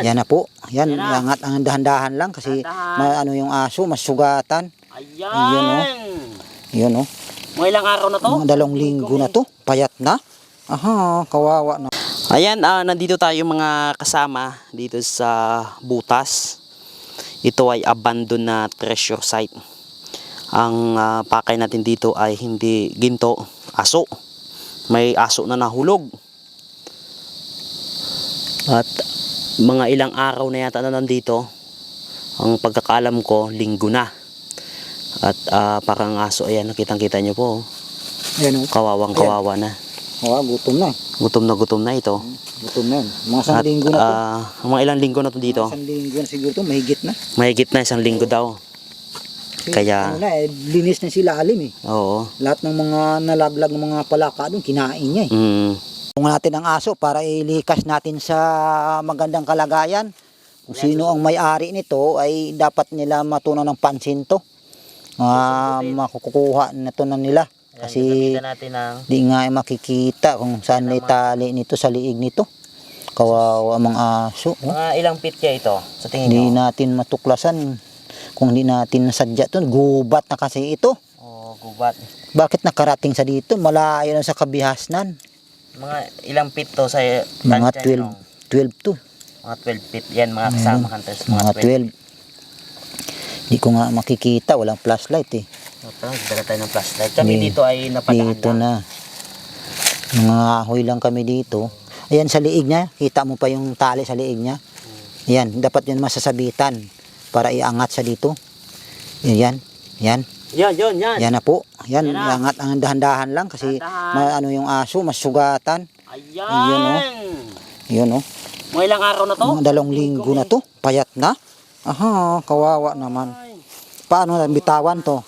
Yan na po. Yan, iangat ang dahan-dahan lang kasi ano yung aso, masugatan. Ayan. Ayun o. Yun o. Mga ilang araw na to? Mga 2 linggo na to. Payat na. Aha, kawawa na. Ayan, nandito tayo mga kasama dito sa Butas. Ito ay abandoned na treasure site. Ang pakay natin dito ay hindi ginto, aso. May aso na nahulog. At mga ilang araw na yata na nandito. Ang pagkakaalam ko, linggo na. At parang aso, ayan, nakitang-kita nyo po. Ayan o. Kawawang-kawawa na. Gutom na. Gutom na ito. Gutom na yan. Mga 1 linggo na to. Mga ilang linggo na to dito? 1 linggo na siguro to, mahigit na. Mahigit na, 1 linggo daw. Kaya ano na, linis na sila alim eh. Oo. Lahat ng mga nalaglag ng mga palaka doon, kinain niya eh. Kung natin ang aso para ilikas natin sa magandang kalagayan. Kung sino ang may-ari nito ay dapat nila matunan ng pansin to. Makukuha na to na nila. Kasi di nga ay makikita kung saan may tali nito sa liig nito. Kawawa mga aso. Mga ilang feet kaya ito sa tingin Hindi nyo? natin matuklasan. Kung hindi natin nasadya to, gubat na kasi ito. Oo, gubat. Bakit nakarating sa dito? Malayo na sa kabihasnan. Mga ilang feet to sa Mga tansya nyo? 12 to. Mga 12 feet. Yan mga kasama hunters. Mga 12. Hindi ko nga makikita. Walang flashlight eh. Dala tayo ng flashlight. Kami dito ay napadaan dito na. Mga ahoy lang kami dito. Ayan sa liig niya. Kita mo pa yung tali sa liig niya. Ayan. Dapat yun masasabitan. Para iangat sa dito. Yan. Yan. Yan. Yan na po. Yan. Iangat ang dahan-dahan lang. Kasi ano yung aso. Masugatan. Ayan. Yun o. Yun o. Mga ilang araw na to? Mga 2 linggo na to. Payat na. Aha. Kawawa naman. Paano na bitawan to?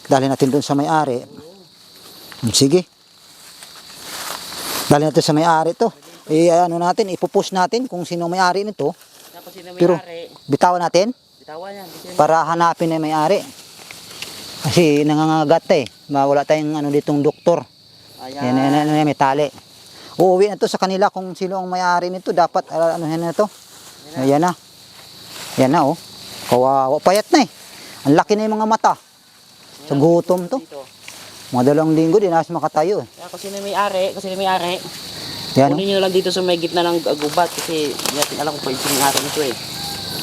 Dali natin doon sa may-ari. Sige. Dali natin sa may-ari to. Ano natin, ipupus natin kung sino may-ari nito. Pero bitawan natin para hanapin na may-ari. Kasi nangangagat eh. Wala tayong ditong doktor. Yan, may tali. Uuwi na to sa kanila kung sino ang may-ari nito. Dapat anuhin na to. Ayan na. Yan na oh. Kawawa. Payat na eh. Ang laki na yung mga mata. Sa gutom to. Mga 2 linggo din nasa makatayo. Kasi na may-ari, Yan. kunin nyo lang dito sa may gitna ng gubat kasi hindi natin alam kung pwede yung araw nito eh.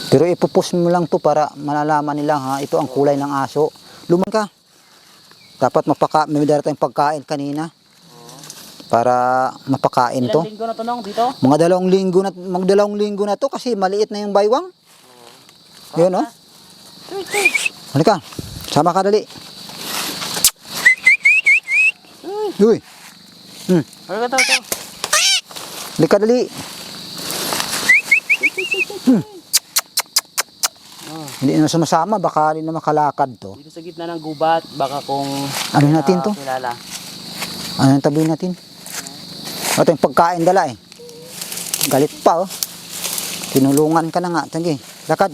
Pero ipupus mo lang to para malalaman nila ha, ito ang kulay ng aso. Luman ka. Dapat may dala tayong pagkain kanina. Para mapakain to. Ilang linggo na to nung dito? Mga 2 linggo na to kasi maliit na yung baywang. Yun oh. Halika. Sama ka dali. Uy. Halika to. Halika dali. Hindi na sumasama, baka hindi na makalakad to. Dito sa gitna ng gubat, baka kung ano natin to? kilala. Ano yung tabi natin? Ito yung pagkain dala eh. Galit pa oh. Tinulungan ka na nga. Sige, lakad.